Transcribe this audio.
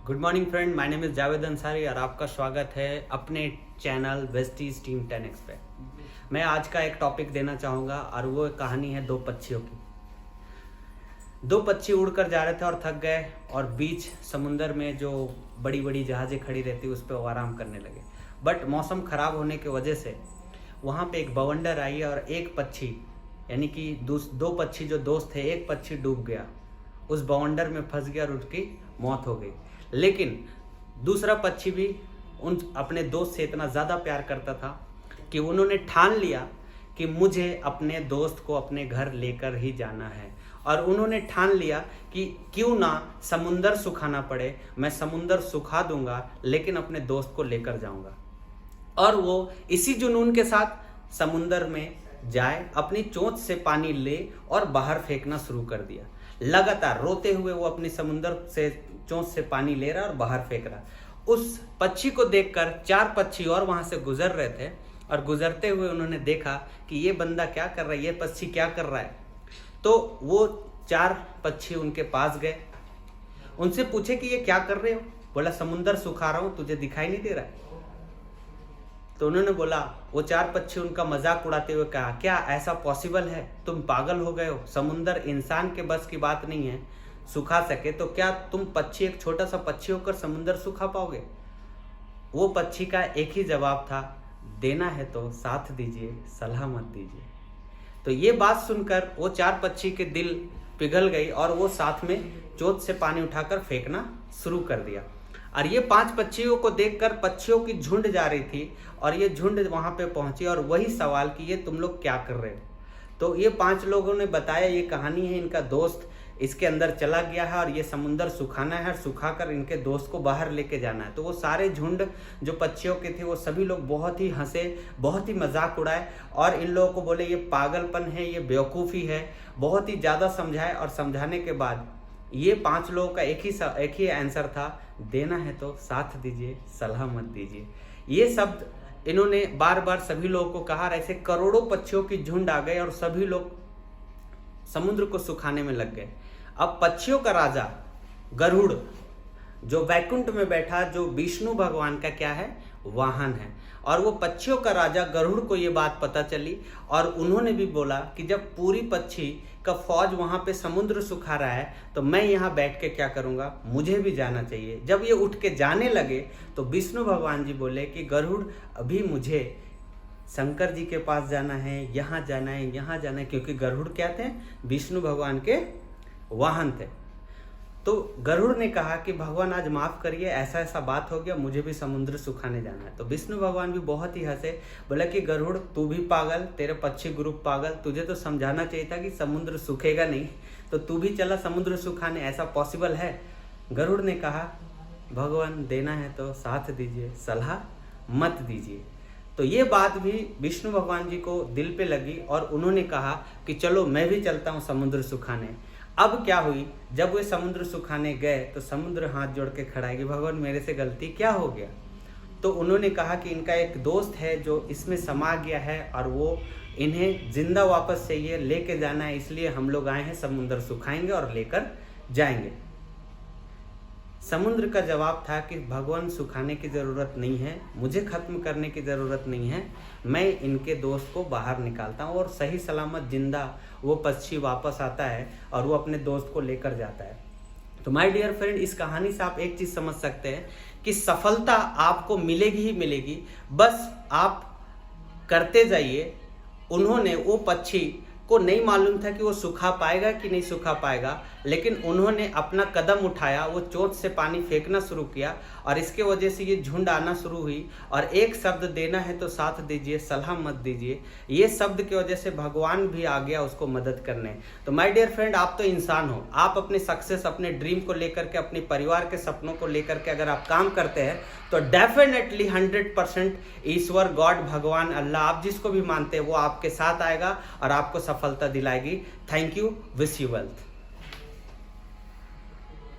Good morning friend, my name is Javed Ansari और आपका स्वागत है अपने चैनल वेस्टीज टीम 10X पे। मैं आज का एक टॉपिक देना चाहूँगा और वो कहानी है दो पक्षियों की। दो पक्षी उड़कर जा रहे थे और थक गए और बीच समुंदर में जो बड़ी बड़ी जहाज़ें खड़ी रहती उस पर वो आराम करने लगे। बट मौसम ख़राब होने की वजह से वहाँ पे एक बवंडर आई और एक पक्षी यानी कि दो पक्षी जो दोस्त थे, एक पक्षी डूब गया, उस बवंडर में फंस गया और उसकी मौत हो गई। लेकिन दूसरा पक्षी भी उन अपने दोस्त से इतना ज़्यादा प्यार करता था कि उन्होंने ठान लिया कि मुझे अपने दोस्त को अपने घर लेकर ही जाना है। और उन्होंने ठान लिया कि क्यों ना समुंदर सुखाना पड़े, मैं समुंदर सुखा दूंगा लेकिन अपने दोस्त को लेकर जाऊंगा। और वो इसी जुनून के साथ समुंदर में जाए, अपनी चोंच से पानी ले और बाहर फेंकना शुरू कर दिया। लगातार रोते हुए वो अपनी समुंदर से चोंच से पानी ले रहा और बाहर फेंक रहा। उस पक्षी को देखकर चार पक्षी और वहां से गुजर रहे थे और गुजरते हुए उन्होंने देखा कि ये बंदा क्या कर रहा है, ये पक्षी क्या कर रहा है। तो वो चार पक्षी उनके पास गए, उनसे पूछे कि ये क्या कर रहे हो। बोला समुंदर सुखा रहा हूं, तुझे दिखाई नहीं दे रहा है। तो उन्होंने बोला, वो चार पक्षी उनका मजाक उड़ाते हुए कहा, क्या ऐसा पॉसिबल है, तुम पागल हो गए हो, समुंदर इंसान के बस की बात नहीं है सुखा सके, तो क्या तुम पक्षी, एक छोटा सा पक्षी होकर समुंदर सुखा पाओगे। वो पक्षी का एक ही जवाब था, देना है तो साथ दीजिए, सलाह मत दीजिए। तो ये बात सुनकर वो चार पक्षी के दिल पिघल गई और वो साथ में चोंच से पानी उठाकर फेंकना शुरू कर दिया। और ये पांच पक्षियों को देखकर पक्षियों की झुंड जा रही थी और ये झुंड वहां पे पहुंची और वही सवाल कि ये तुम लोग क्या कर रहे हो। तो ये पांच लोगों ने बताया, ये कहानी है, इनका दोस्त इसके अंदर चला गया है और ये समुंदर सुखाना है और सुखाकर इनके दोस्त को बाहर लेके जाना है। तो वो सारे झुंड जो पक्षियों के थे वो सभी लोग बहुत ही हंसे, बहुत ही मजाक उड़ाए और इन लोगों को बोले ये पागलपन है, ये बेवकूफ़ी है। बहुत ही ज़्यादा समझाए और समझाने के बाद ये पांच लोगों का एक ही आंसर था, देना है तो साथ दीजिए, सलाह मत दीजिए। ये शब्द इन्होंने बार बार सभी लोगों को कहा। ऐसे करोड़ों पक्षियों की झुंड आ गए और सभी लोग समुद्र को सुखाने में लग गए। अब पक्षियों का राजा गरुड़ जो वैकुंठ में बैठा, जो विष्णु भगवान का क्या है, वाहन है, और वो पक्षियों का राजा गरुड़ को ये बात पता चली और उन्होंने भी बोला कि जब पूरी पक्षी का फौज वहां पे समुद्र सुखा रहा है तो मैं यहाँ बैठ के क्या करूँगा, मुझे भी जाना चाहिए। जब ये उठ के जाने लगे तो विष्णु भगवान जी बोले कि गरुड़, अभी मुझे शंकर जी के पास जाना है, यहाँ जाना है, यहाँ जाना है, क्योंकि गरुड़ क्या थे, विष्णु भगवान के वाहन थे। तो गरुड़ ने कहा कि भगवान आज माफ करिए, ऐसा ऐसा बात हो गया, मुझे भी समुद्र सुखाने जाना है। तो विष्णु भगवान भी बहुत ही हंसे, बोला कि गरुड़ तू भी पागल, तेरे पक्षी ग्रुप पागल, तुझे तो समझाना चाहिए था कि समुद्र सूखेगा नहीं, तो तू भी चला समुद्र सुखाने, ऐसा पॉसिबल है। गरुड़ ने कहा, भगवान देना है तो साथ दीजिए, सलाह मत दीजिए। तो ये बात भी विष्णु भगवान जी को दिल पे लगी और उन्होंने कहा कि चलो मैं भी चलता हूँ समुद्र सुखाने। अब क्या हुई, जब वे समुद्र सुखाने गए तो समुद्र हाथ जोड़ के खड़ा है कि भगवान मेरे से गलती क्या हो गया। तो उन्होंने कहा कि इनका एक दोस्त है जो इसमें समा गया है और वो इन्हें जिंदा वापस चाहिए, लेके जाना है, इसलिए हम लोग आए हैं, समुद्र सुखाएंगे और लेकर जाएंगे। समुद्र का जवाब था कि भगवान सुखाने की ज़रूरत नहीं है, मुझे ख़त्म करने की ज़रूरत नहीं है, मैं इनके दोस्त को बाहर निकालता हूँ और सही सलामत जिंदा वो पक्षी वापस आता है और वो अपने दोस्त को लेकर जाता है। तो माय डियर फ्रेंड, इस कहानी से आप एक चीज़ समझ सकते हैं कि सफलता आपको मिलेगी ही मिलेगी, बस आप करते जाइए। उन्होंने, वो पक्षी को नहीं मालूम था कि वो सुखा पाएगा कि नहीं सुखा पाएगा, लेकिन उन्होंने अपना कदम उठाया, वो चोंच से पानी फेंकना शुरू किया और इसके वजह से ये झुंड आना शुरू हुई। और एक शब्द, देना है तो साथ दीजिए, सलाह मत दीजिए, ये शब्द की वजह से भगवान भी आ गया उसको मदद करने। तो माय डियर फ्रेंड, आप तो इंसान हो, आप अपने सक्सेस, अपने ड्रीम को लेकर के, अपने परिवार के सपनों को लेकर के अगर आप काम करते हैं तो डेफिनेटली 100% ईश्वर, गॉड, भगवान, अल्लाह, आप जिसको भी मानते हैं वो आपके साथ आएगा और आपको सफलता दिलाएगी। Thank you, wish you wealth.